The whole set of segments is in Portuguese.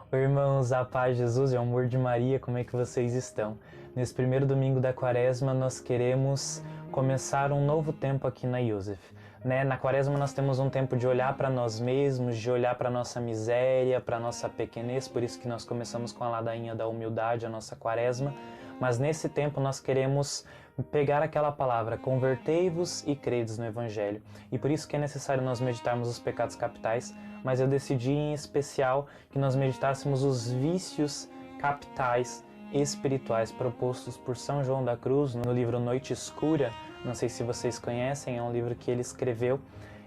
Oi, irmãos, a paz de Jesus e o amor de Maria, como é que vocês estão? Nesse primeiro domingo da Quaresma, nós queremos começar um novo tempo aqui na Yosef. Na Quaresma nós temos um tempo de olhar para nós mesmos, de olhar para a nossa miséria, para a nossa pequenez, por isso que nós começamos com a ladainha da humildade, a nossa Quaresma. Mas nesse tempo nós queremos pegar aquela palavra, convertei-vos e credes no Evangelho. E por isso que é necessário nós meditarmos os pecados capitais, mas eu decidi em especial que nós meditássemos os vícios capitais espirituais propostos por São João da Cruz no livro Noite Escura. Não sei se vocês conhecem, é um livro que ele escreveu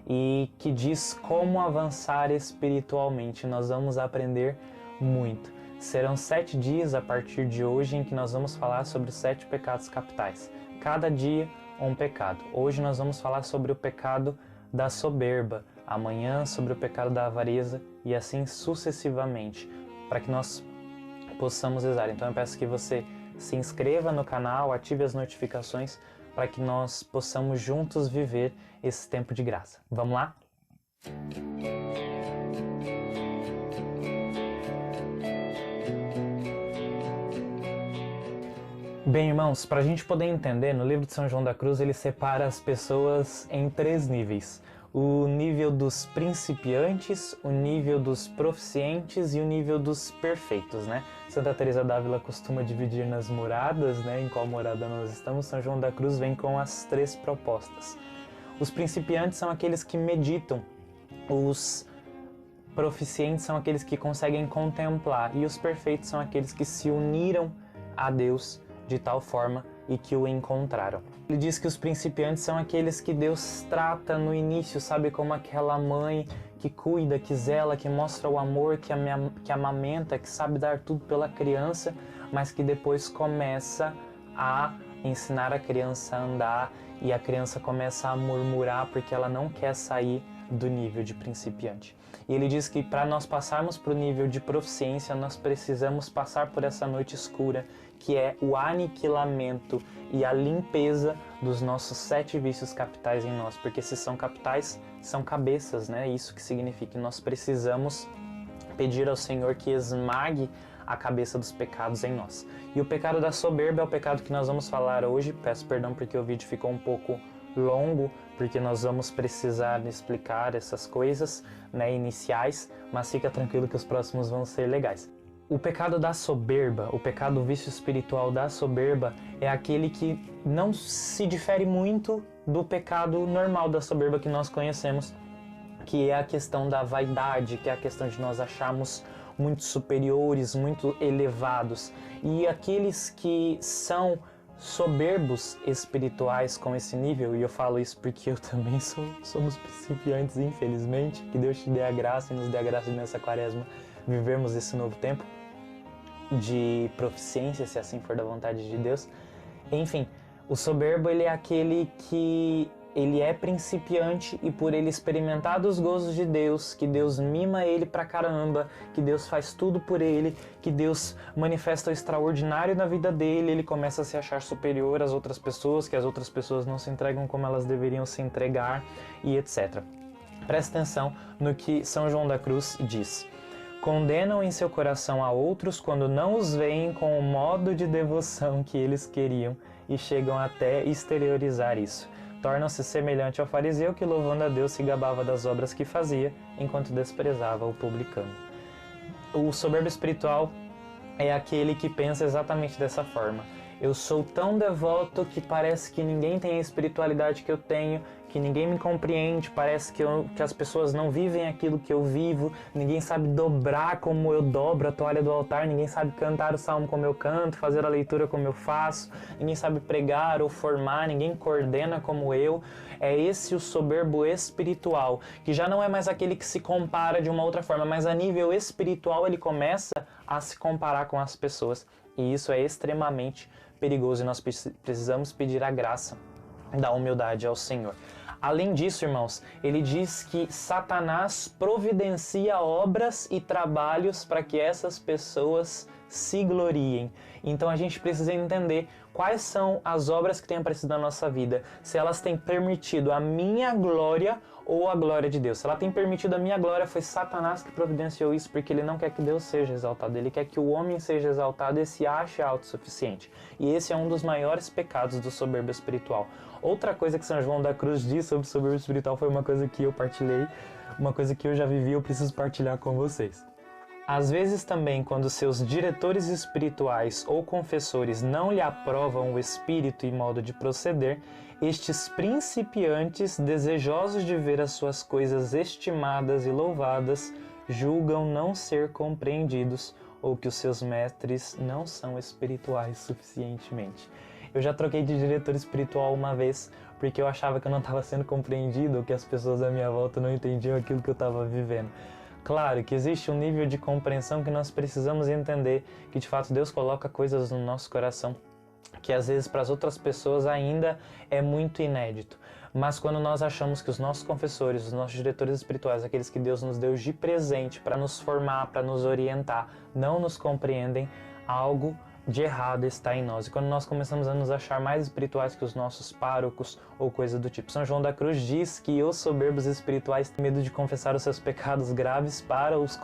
e que diz como avançar espiritualmente. Nós vamos aprender muito. Serão 7 dias a partir de hoje em que nós vamos falar sobre os 7 pecados capitais. Cada dia um pecado. Hoje nós vamos falar sobre o pecado da soberba, amanhã sobre o pecado da avareza e assim sucessivamente, para que nós possamos rezar. Então eu peço que você se inscreva no canal, ative as notificações para que nós possamos juntos viver esse tempo de graça. Vamos lá? Bem, irmãos, para a gente poder entender, no livro de São João da Cruz ele separa as pessoas em 3 níveis. O nível dos principiantes, o nível dos proficientes e o nível dos perfeitos, Santa Teresa d'Ávila costuma dividir nas moradas, em qual morada nós estamos. São João da Cruz vem com as 3 propostas. Os principiantes são aqueles que meditam, os proficientes são aqueles que conseguem contemplar e os perfeitos são aqueles que se uniram a Deus de tal forma e que o encontraram. Ele diz que os principiantes são aqueles que Deus trata no início, sabe, como aquela mãe que cuida, que zela, que mostra o amor, que amamenta, que sabe dar tudo pela criança, mas que depois começa a ensinar a criança a andar e a criança começa a murmurar porque ela não quer sair do nível de principiante. E ele diz que para nós passarmos para o nível de proficiência, nós precisamos passar por essa noite escura, que é o aniquilamento e a limpeza dos nossos 7 vícios capitais em nós, porque se são capitais, são cabeças, Isso que significa que nós precisamos pedir ao Senhor que esmague a cabeça dos pecados em nós. E o pecado da soberba é o pecado que nós vamos falar hoje. Peço perdão porque o vídeo ficou um pouco longo, porque nós vamos precisar explicar essas coisas, iniciais, mas fica tranquilo que os próximos vão ser legais. O pecado da soberba, o pecado, o vício espiritual da soberba é aquele que não se difere muito do pecado normal da soberba que nós conhecemos, que é a questão da vaidade, que é a questão de nós acharmos muito superiores, muito elevados. E aqueles que são soberbos espirituais com esse nível, e eu falo isso porque eu também somos principiantes, infelizmente, que Deus te dê a graça e nos dê a graça de nessa Quaresma vivermos esse novo tempo de proficiência, se assim for da vontade de Deus. Enfim, o soberbo ele é aquele que ele é principiante e por ele experimentar dos gozos de Deus, que Deus mima ele pra caramba, que Deus faz tudo por ele, que Deus manifesta o extraordinário na vida dele, ele começa a se achar superior às outras pessoas, que as outras pessoas não se entregam como elas deveriam se entregar e etc. Presta atenção no que São João da Cruz diz. Condenam em seu coração a outros quando não os veem com o modo de devoção que eles queriam e chegam até exteriorizar isso. Tornam-se semelhante ao fariseu que, louvando a Deus, se gabava das obras que fazia, enquanto desprezava o publicano. O soberbo espiritual é aquele que pensa exatamente dessa forma. Eu sou tão devoto que parece que ninguém tem a espiritualidade que eu tenho, que ninguém me compreende, parece que as pessoas não vivem aquilo que eu vivo, ninguém sabe dobrar como eu dobro a toalha do altar, ninguém sabe cantar o salmo como eu canto, fazer a leitura como eu faço, ninguém sabe pregar ou formar, ninguém coordena como eu. É esse o soberbo espiritual, que já não é mais aquele que se compara de uma outra forma, mas a nível espiritual ele começa a se comparar com as pessoas. E isso é extremamente perigoso e nós precisamos pedir a graça da humildade ao Senhor. Além disso, irmãos, ele diz que Satanás providencia obras e trabalhos para que essas pessoas se gloriem. Então a gente precisa entender quais são as obras que têm aparecido na nossa vida, se elas têm permitido a minha glória ou a glória de Deus. Se ela tem permitido a minha glória, foi Satanás que providenciou isso, porque ele não quer que Deus seja exaltado, ele quer que o homem seja exaltado e se ache autossuficiente. E esse é um dos maiores pecados do soberbo espiritual. Outra coisa que São João da Cruz diz sobre o soberbo espiritual foi uma coisa que eu partilhei, uma coisa que eu já vivi, eu preciso partilhar com vocês. Às vezes também, quando seus diretores espirituais ou confessores não lhe aprovam o espírito e modo de proceder, estes principiantes, desejosos de ver as suas coisas estimadas e louvadas, julgam não ser compreendidos ou que os seus mestres não são espirituais suficientemente. Eu já troquei de diretor espiritual uma vez, porque eu achava que eu não estava sendo compreendido ou que as pessoas à minha volta não entendiam aquilo que eu estava vivendo. Claro que existe um nível de compreensão que nós precisamos entender, que de fato Deus coloca coisas no nosso coração que às vezes para as outras pessoas ainda é muito inédito. Mas quando nós achamos que os nossos confessores, os nossos diretores espirituais, aqueles que Deus nos deu de presente para nos formar, para nos orientar, não nos compreendem, algo de errado está em nós. E quando nós começamos a nos achar mais espirituais que os nossos párocos ou coisa do tipo. São João da Cruz diz que os soberbos espirituais têm medo de confessar os seus pecados graves para os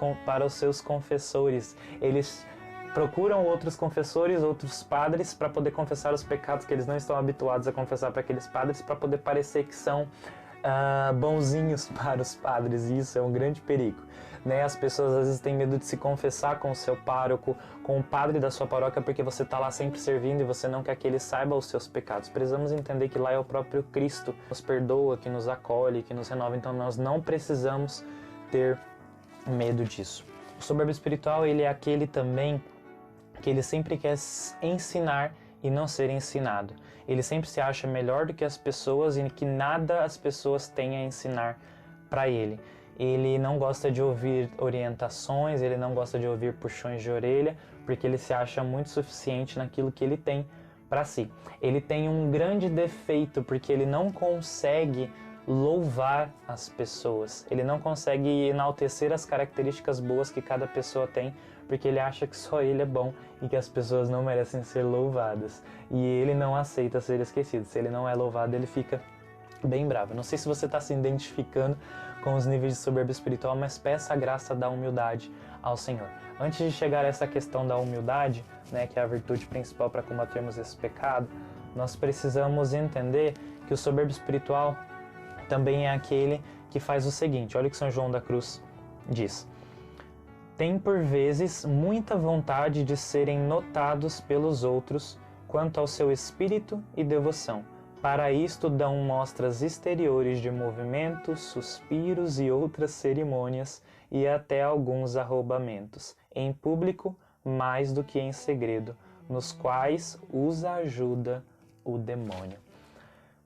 seus confessores. Eles procuram outros confessores, outros padres, para poder confessar os pecados que eles não estão habituados a confessar para aqueles padres, para poder parecer que são bonzinhos para os padres, e isso é um grande perigo. Né? As pessoas às vezes têm medo de se confessar com o seu pároco, com o padre da sua paróquia, porque você está lá sempre servindo e você não quer que ele saiba os seus pecados. Precisamos entender que lá é o próprio Cristo que nos perdoa, que nos acolhe, que nos renova, então nós não precisamos ter medo disso. O soberbo espiritual, ele é aquele também que ele sempre quer ensinar e não ser ensinado. Ele sempre se acha melhor do que as pessoas e que nada as pessoas têm a ensinar para ele. Ele não gosta de ouvir orientações, ele não gosta de ouvir puxões de orelha, porque ele se acha muito suficiente naquilo que ele tem para si. Ele tem um grande defeito, porque ele não consegue louvar as pessoas. Ele não consegue enaltecer as características boas que cada pessoa tem, porque ele acha que só ele é bom e que as pessoas não merecem ser louvadas. E ele não aceita ser esquecido. Se ele não é louvado, ele fica bem bravo. Não sei se você está se identificando com os níveis de soberba espiritual, mas peça a graça da humildade ao Senhor. Antes de chegar a essa questão da humildade, né, que é a virtude principal para combatermos esse pecado, nós precisamos entender que o soberbo espiritual também é aquele que faz o seguinte. Olha o que São João da Cruz diz: tem por vezes muita vontade de serem notados pelos outros quanto ao seu espírito e devoção. Para isto dão mostras exteriores de movimentos, suspiros e outras cerimônias e até alguns arroubamentos, em público mais do que em segredo, nos quais os ajuda o demônio.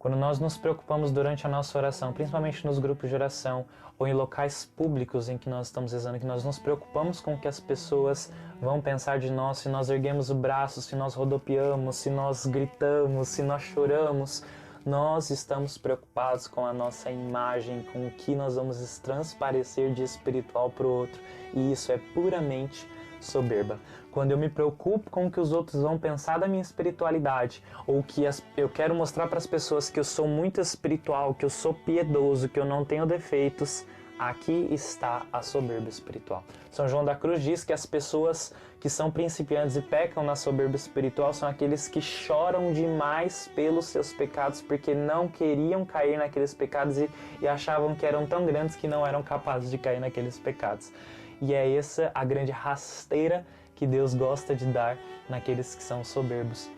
Quando nós nos preocupamos durante a nossa oração, principalmente nos grupos de oração ou em locais públicos em que nós estamos rezando, que nós nos preocupamos com o que as pessoas vão pensar de nós, se nós erguemos o braço, se nós rodopiamos, se nós gritamos, se nós choramos, nós estamos preocupados com a nossa imagem, com o que nós vamos transparecer de espiritual para o outro, e isso é puramente soberba. Quando eu me preocupo com o que os outros vão pensar da minha espiritualidade, ou que eu quero mostrar para as pessoas que eu sou muito espiritual, que eu sou piedoso, que eu não tenho defeitos, aqui está a soberba espiritual. São João da Cruz diz que as pessoas que são principiantes e pecam na soberba espiritual são aqueles que choram demais pelos seus pecados, porque não queriam cair naqueles pecados e achavam que eram tão grandes que não eram capazes de cair naqueles pecados. E é essa a grande rasteira que Deus gosta de dar naqueles que são soberbos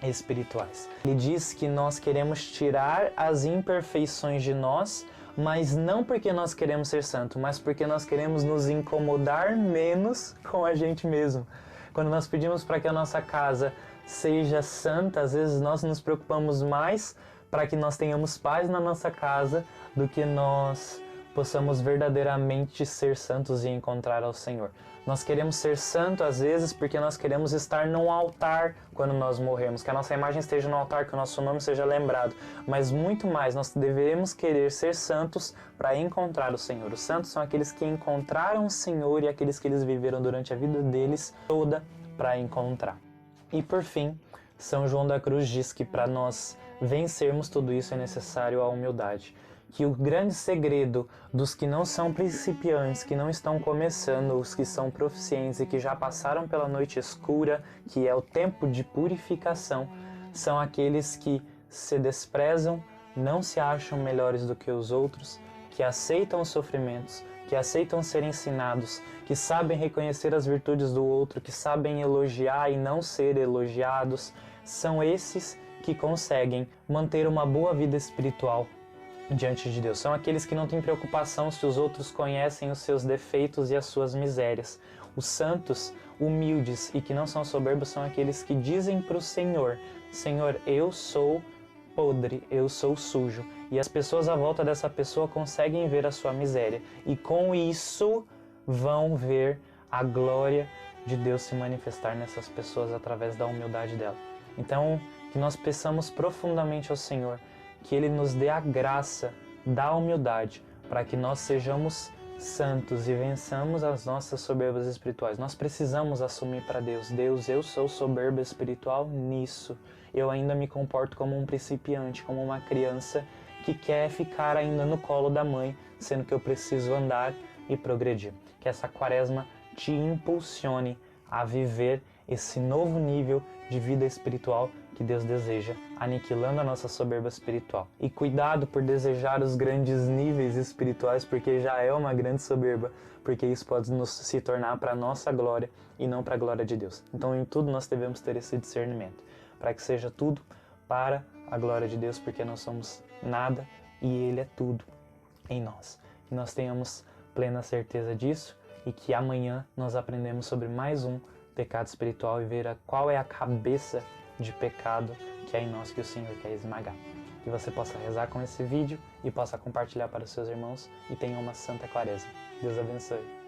espirituais. Ele diz que nós queremos tirar as imperfeições de nós, mas não porque nós queremos ser santos, mas porque nós queremos nos incomodar menos com a gente mesmo. Quando nós pedimos para que a nossa casa seja santa, às vezes nós nos preocupamos mais para que nós tenhamos paz na nossa casa do que nós possamos verdadeiramente ser santos e encontrar ao Senhor. Nós queremos ser santos às vezes porque nós queremos estar num altar quando nós morremos, que a nossa imagem esteja no altar, que o nosso nome seja lembrado. Mas muito mais, nós devemos querer ser santos para encontrar o Senhor. Os santos são aqueles que encontraram o Senhor e aqueles que eles viveram durante a vida deles toda para encontrar. E por fim, São João da Cruz diz que para nós vencermos tudo isso é necessário a humildade. Que o grande segredo dos que não são principiantes, que não estão começando, os que são proficientes e que já passaram pela noite escura, que é o tempo de purificação, são aqueles que se desprezam, não se acham melhores do que os outros, que aceitam os sofrimentos, que aceitam ser ensinados, que sabem reconhecer as virtudes do outro, que sabem elogiar e não ser elogiados. São esses que conseguem manter uma boa vida espiritual diante de Deus. São aqueles que não têm preocupação se os outros conhecem os seus defeitos e as suas misérias. Os santos, humildes e que não são soberbos são aqueles que dizem para o Senhor: Senhor, eu sou podre, eu sou sujo. E as pessoas à volta dessa pessoa conseguem ver a sua miséria. E com isso vão ver a glória de Deus se manifestar nessas pessoas através da humildade dela. Então, que nós peçamos profundamente ao Senhor que Ele nos dê a graça da humildade para que nós sejamos santos e vençamos as nossas soberbas espirituais. Nós precisamos assumir para Deus: Deus, eu sou soberba espiritual nisso. Eu ainda me comporto como um principiante, como uma criança que quer ficar ainda no colo da mãe, sendo que eu preciso andar e progredir. Que essa quaresma te impulsione a viver esse novo nível de vida espiritual que Deus deseja, aniquilando a nossa soberba espiritual. E cuidado por desejar os grandes níveis espirituais, porque já é uma grande soberba, porque isso pode nos se tornar para a nossa glória e não para a glória de Deus. Então em tudo nós devemos ter esse discernimento, para que seja tudo para a glória de Deus, porque nós somos nada e Ele é tudo em nós. Que nós tenhamos plena certeza disso e que amanhã nós aprendemos sobre mais um pecado espiritual e ver qual é a cabeça de pecado que é em nós que o Senhor quer esmagar. Que você possa rezar com esse vídeo e possa compartilhar para os seus irmãos e tenha uma santa quaresma. Deus abençoe.